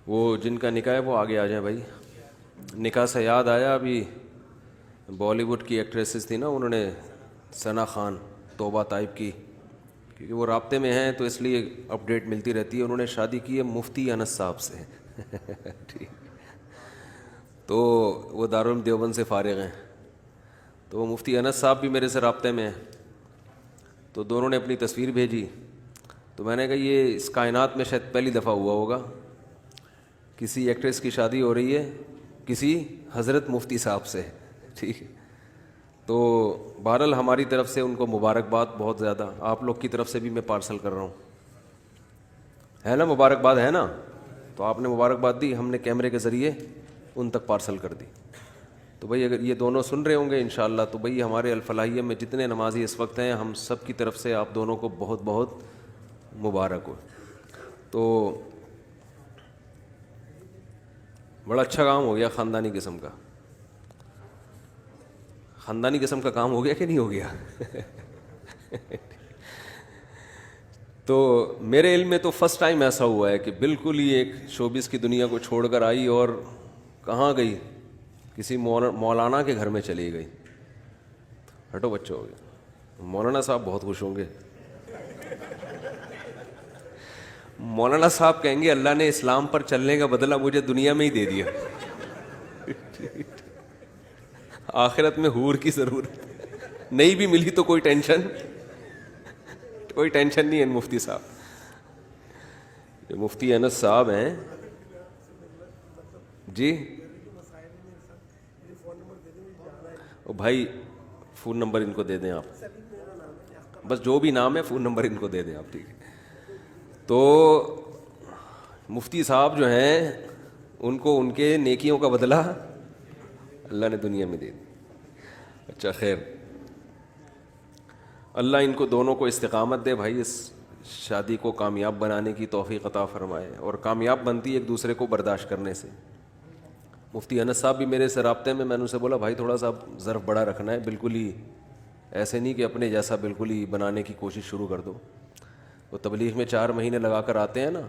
وہ جن کا نکاح ہے وہ آگے آ جائیں بھائی. نکاح سے یاد آیا، ابھی بالی ووڈ کی ایکٹریسز تھی نا، انہوں نے ثنا خان توبہ طائب کی، کیونکہ وہ رابطے میں ہیں تو اس لیے اپڈیٹ ملتی رہتی ہے. انہوں نے شادی کی ہے مفتی انس صاحب سے. ٹھیک. تو وہ دارالعلوم دیوبند سے فارغ ہیں، تو وہ مفتی انس صاحب بھی میرے سے رابطے میں ہیں. تو دونوں نے اپنی تصویر بھیجی، تو میں نے کہا یہ اس کائنات میں شاید پہلی دفعہ ہوا ہوگا، کسی ایکٹریس کی شادی ہو رہی ہے کسی حضرت مفتی صاحب سے. ٹھیک ہے. تو بہرحال ہماری طرف سے ان کو مبارکباد بہت زیادہ، آپ لوگ کی طرف سے بھی میں پارسل کر رہا ہوں، ہے نا؟ مبارکباد ہے نا؟ تو آپ نے مبارکباد دی، ہم نے کیمرے کے ذریعے ان تک پارسل کر دی. تو بھئی اگر یہ دونوں سن رہے ہوں گے انشاءاللہ، تو بھئی ہمارے الفلاحیہ میں جتنے نمازی اس وقت ہیں، ہم سب کی طرف سے آپ دونوں کو بہت بہت مبارک ہو. تو بڑا اچھا کام ہو گیا، خاندانی قسم کا. خاندانی قسم کا کام ہو گیا کہ نہیں ہو گیا؟ تو میرے علم میں تو فرسٹ ٹائم ایسا ہوا ہے کہ بالکل ہی ایک شوبز کی دنیا کو چھوڑ کر آئی اور کہاں گئی؟ کسی مولانا کے گھر میں چلی گئی. ہٹو بچوں ہو گیا. مولانا صاحب بہت خوش ہوں گے. مولانا صاحب کہیں گے اللہ نے اسلام پر چلنے کا بدلہ مجھے دنیا میں ہی دے دیا، آخرت میں حور کی ضرورت نہیں بھی ملی تو کوئی ٹینشن نہیں ہے. مفتی صاحب، مفتی انس صاحب ہیں جی. او بھائی فون نمبر ان کو دے دیں آپ، بس جو بھی نام ہے فون نمبر ان کو دے دیں آپ. ٹھیک ہے. تو مفتی صاحب جو ہیں ان کو ان کے نیکیوں کا بدلہ اللہ نے دنیا میں دے دی. اچھا خیر، اللہ ان کو دونوں کو استقامت دے بھائی، اس شادی کو کامیاب بنانے کی توفیق عطا فرمائے. اور کامیاب بنتی ہے ایک دوسرے کو برداشت کرنے سے. مفتی انس صاحب بھی میرے سے رابطے میں نے ان سے بولا بھائی تھوڑا سا ظرف بڑا رکھنا ہے، بالکل ہی ایسے نہیں کہ اپنے جیسا بالکل ہی بنانے کی کوشش شروع کر دو. وہ تبلیغ میں 4 مہینے لگا کر آتے ہیں نا،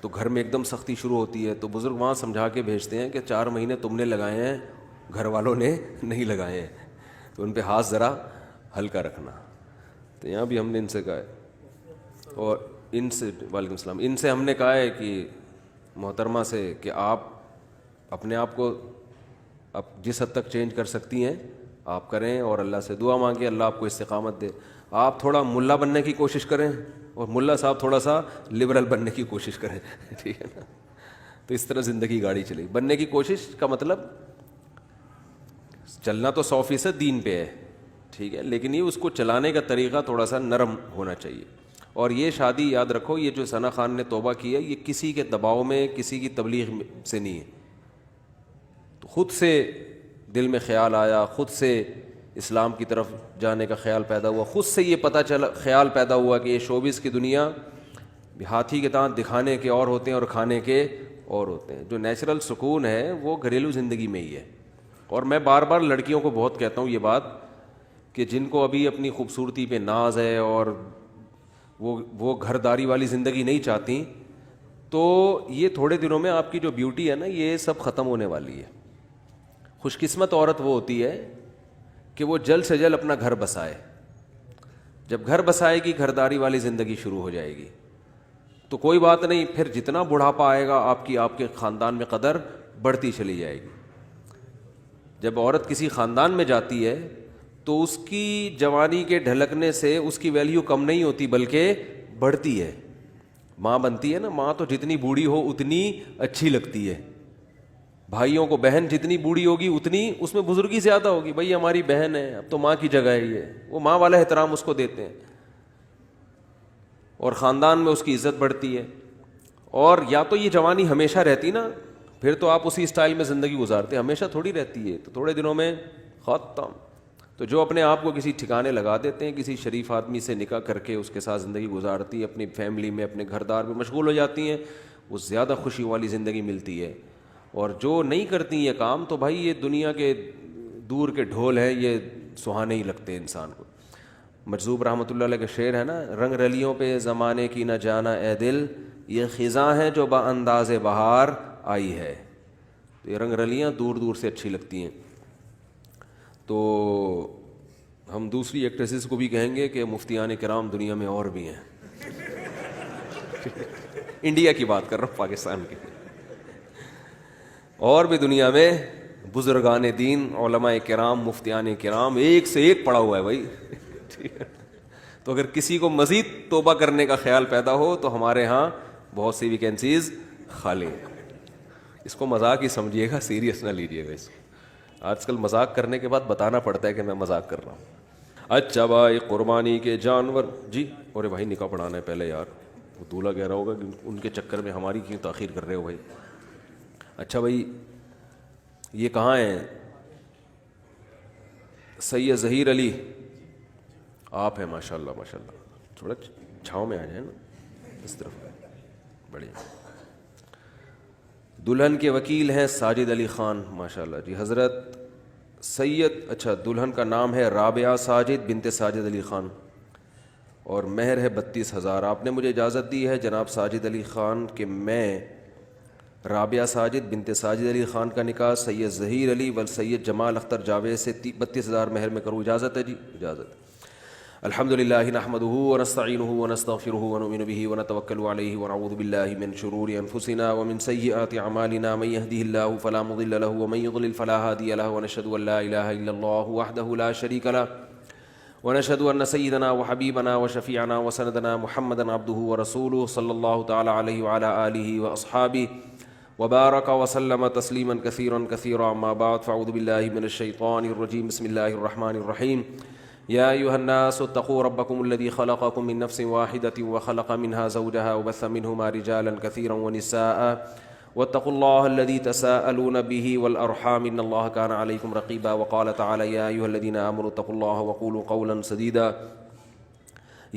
تو گھر میں ایک دم سختی شروع ہوتی ہے، تو بزرگ وہاں سمجھا کے بھیجتے ہیں کہ 4 مہینے تم نے لگائے ہیں، گھر والوں نے نہیں لگائے ہیں، تو ان پہ ہاتھ ذرا ہلکا رکھنا. تو یہاں بھی ہم نے ان سے کہا ہے، اور ان سے وعلیکم السلام، ان سے ہم نے کہا ہے کہ محترمہ سے کہ آپ اپنے آپ کو اب جس حد تک چینج کر سکتی ہیں آپ کریں، اور اللہ سے دعا مانگیں اللہ آپ کو استقامت دے. آپ تھوڑا ملا بننے کی کوشش کریں اور ملا صاحب تھوڑا سا لبرل بننے کی کوشش کریں. ٹھیک ہے نا؟ تو اس طرح زندگی گاڑی چلے. بننے کی کوشش کا مطلب چلنا تو 100% دین پہ ہے، ٹھیک ہے، لیکن یہ اس کو چلانے کا طریقہ تھوڑا سا نرم ہونا چاہیے. اور یہ شادی یاد رکھو، یہ جو ثنا خان نے توبہ کی ہے یہ کسی کے دباؤ میں، کسی کی تبلیغ سے نہیں ہے. تو خود سے دل میں خیال آیا، خود سے اسلام کی طرف جانے کا خیال پیدا ہوا، خود سے یہ پتہ چلا، خیال پیدا ہوا کہ یہ شوبز کی دنیا ہاتھی کے دانت دکھانے کے اور ہوتے ہیں اور کھانے کے اور ہوتے ہیں. جو نیچرل سکون ہے وہ گھریلو زندگی میں ہی ہے. اور میں بار بار لڑکیوں کو بہت کہتا ہوں یہ بات کہ جن کو ابھی اپنی خوبصورتی پہ ناز ہے اور وہ گھرداری والی زندگی نہیں چاہتی، تو یہ تھوڑے دنوں میں آپ کی جو بیوٹی ہے نا یہ سب ختم ہونے والی ہے. خوش قسمت عورت وہ ہوتی ہے کہ وہ جلد سے جلد اپنا گھر بسائے. جب گھر بسائے گی گھرداری والی زندگی شروع ہو جائے گی، تو کوئی بات نہیں، پھر جتنا بڑھاپا آئے گا آپ کے خاندان میں قدر بڑھتی چلی جائے گی. جب عورت کسی خاندان میں جاتی ہے تو اس کی جوانی کے ڈھلکنے سے اس کی ویلیو کم نہیں ہوتی بلکہ بڑھتی ہے. ماں بنتی ہے نا، ماں تو جتنی بوڑھی ہو اتنی اچھی لگتی ہے. بھائیوں کو بہن جتنی بوڑھی ہوگی اتنی اس میں بزرگی زیادہ ہوگی. بھائی ہماری بہن ہے، اب تو ماں کی جگہ ہے، یہ وہ ماں والا احترام اس کو دیتے ہیں، اور خاندان میں اس کی عزت بڑھتی ہے. اور یا تو یہ جوانی ہمیشہ رہتی نا، پھر تو آپ اسی اسٹائل میں زندگی گزارتے. ہمیشہ تھوڑی رہتی ہے، تو تھوڑے دنوں میں ختم. تو جو اپنے آپ کو کسی ٹھکانے لگا دیتے ہیں، کسی شریف آدمی سے نکاح کر کے اس کے ساتھ زندگی گزارتی ہے، اپنی فیملی میں اپنے گھردار میں مشغول ہو جاتی ہیں، وہ زیادہ خوشی والی زندگی ملتی ہے. اور جو نہیں کرتی یہ کام، تو بھائی یہ دنیا کے دور کے ڈھول ہیں، یہ سہانے ہی لگتے ہیں انسان کو. مجذوب رحمۃ اللہ علیہ کا شعر ہے نا، رنگ رلیوں پہ زمانے کی نہ جانا اے دل، یہ خزاں ہے جو بانداز بہار آئی ہے. تو یہ رنگ رلیاں دور دور سے اچھی لگتی ہیں. تو ہم دوسری ایکٹریسز کو بھی کہیں گے کہ مفتیان کرام دنیا میں اور بھی ہیں. انڈیا کی بات کر رہا ہوں, پاکستان کی. اور بھی دنیا میں بزرگان دین, علماء کرام, مفتیان کرام ایک سے ایک پڑا ہوا ہے بھائی. تو اگر کسی کو مزید توبہ کرنے کا خیال پیدا ہو تو ہمارے ہاں بہت سی ویکینسیز خالی ہیں. اس کو مذاق ہی سمجھیے گا, سیریس نہ لیجیے گا اس کو. آج کل مذاق کرنے کے بعد بتانا پڑتا ہے کہ میں مذاق کر رہا ہوں. اچھا بھائی, قربانی کے جانور جی. اور بھائی نکاح پڑھانا ہے پہلے یار. وہ دولہا کہہ رہا ہوگا کہ ان کے چکر میں ہماری کیوں تاخیر کر رہے ہو بھائی. اچھا بھائی, یہ کہاں ہیں سید ظہیر علی؟ آپ ہیں ماشاء اللہ ماشاء اللہ. تھوڑا چھاؤں میں آ جائیں نا اس طرف. بڑھیا. دلہن کے وکیل ہیں ساجد علی خان ماشاء اللہ جی. حضرت سید, اچھا دلہن کا نام ہے رابعہ ساجد بنت ساجد علی خان اور مہر ہے 32,000. آپ نے مجھے اجازت دی ہے جناب ساجد علی خان کہ میں رابعہ ساجد بنت ساجد علی خان کا نکاح سید ظہیر علی و سید جمال اختر جاوید سے 32,000 مہر میں کروں. اجازت ہے جی؟ اجازت. الحمد للہ نحمده ونستعینه ونستغفره ونؤمن به ونتوکل علیہ ونعوذ باللہ من شرور انفسنا ومن سیئات اعمالنا من يهده الله فلا مضل له ومن يضلل فلا هادي له ونشهد ان لا اله الا الله وحده لا شريك له ونشهد ان سيدنا وحبيبنا وشفيعنا وسندنا محمدا عبده ورسوله صلى الله تعالى عليه وعلى آله واصحابه وبارك وسلم تسليما كثيرا كثيرا. اما بعد فاعوذ بالله من الشيطان الرجيم. بسم الله الرحمن الرحيم. يا أيها الناس اتقوا ربكم الذي خلقكم من نفس واحدة وخلق منها زوجها وبث منهما رجالا كثيرا ونساء واتقوا الله الذي تساءلون به والأرحام إن الله كان عليكم رقيبا. وقال تعالى يا أيها الذين آمنوا اتقوا الله وقولوا قولا سديدا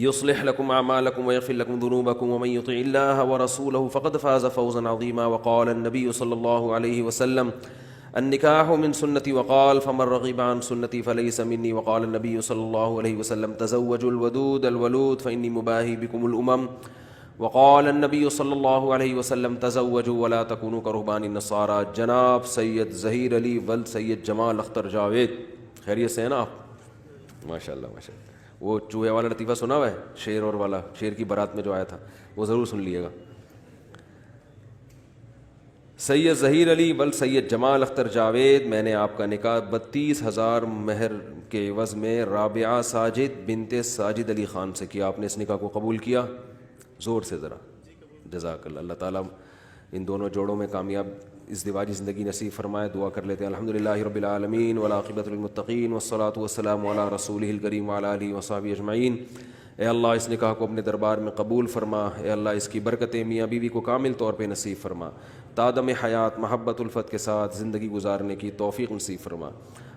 يصلح لكم أعمالكم ويغفر لكم ذنوبكم ومن يطع الله ورسوله فقد فاز فوزا عظيما. وقال النبي صلى الله عليه وسلم النکاح من سنتی وقال فمن رغب عن سنتی فلیس منی. وقال النبی صلی اللہ علیہ وسلم تزوجوا الودود الولود فإنی مباہی بکم الامم. وقال النبی صلی اللہ علیہ وسلم تزوجوا ولا تکونوا کرہبان النصارى. جناب سید ظہیر علی ول سید جمال اختر جاوید, خیریت سے ہیں نا آپ؟ ماشاء اللہ ماشاء اللہ. وہ چوہے والا لطیفہ سنا ہوا ہے, شیر اور والا, شیر کی بارات میں جو آیا تھا, وہ ضرور سن لیے گا. سید ظہیر علی بل سید جمال اختر جاوید, میں نے آپ کا نکاح 32,000 مہر کے عوض میں رابعہ ساجد بنت ساجد علی خان سے کیا. آپ نے اس نکاح کو قبول کیا؟ زور سے ذرا. جزاک اللہ. اللہ تعالیٰ ان دونوں جوڑوں میں کامیاب ازدواجی زندگی نصیب فرمائے. دعا کر لیتے ہیں. الحمدللہ رب العالمین والعاقبۃ للمتقین والصلاۃ والسلام علی رسولہ الکریم وعلی آلہ وصحبہ اجمعین. اے اللہ اس نکاح کو اپنے دربار میں قبول فرما. اے اللہ اس کی برکتیں میاں بیوی کو کامل طور پہ نصیب فرما. تادم حیات محبت الفت کے ساتھ زندگی گزارنے کی توفیق نصیب فرما.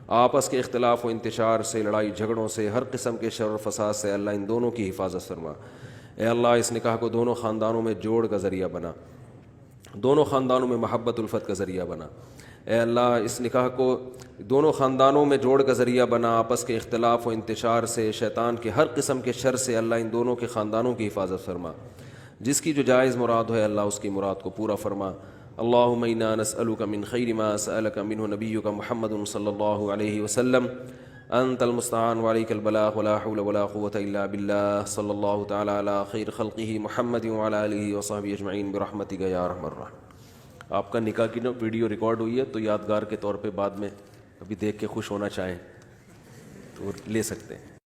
آپس کے اختلاف و انتشار سے, لڑائی جھگڑوں سے, ہر قسم کے شر و فساد سے اللہ ان دونوں کی حفاظت فرما. اے اللہ اس نکاح کو دونوں خاندانوں میں جوڑ کا ذریعہ بنا, دونوں خاندانوں میں محبت الفت کا ذریعہ بنا. اے اللہ اس نکاح کو دونوں خاندانوں میں جوڑ کا ذریعہ بنا. آپس کے اختلاف و انتشار سے, شیطان کے ہر قسم کے شر سے اللہ ان دونوں کے خاندانوں کی حفاظت فرما. جس کی جو جائز مراد ہے اللہ اس کی مراد کو پورا فرما. اللہم انا نسألک من خیر ما سألک منہ نبیک محمد صلی اللہ علیہ وسلم. انت المستعان وعلیک البلاغ ولا حول ولا قوة الا باللہ. صلی اللہ تعالی علی خیر خلقہ محمد وعلی آلہ وصحبہ اجمعین برحمتک یا ارحم الراحمین. آپ کا نکاح کی جو ویڈیو ریکارڈ ہوئی ہے تو یادگار کے طور پہ بعد میں کبھی دیکھ کے خوش ہونا چاہیں تو لے سکتے ہیں.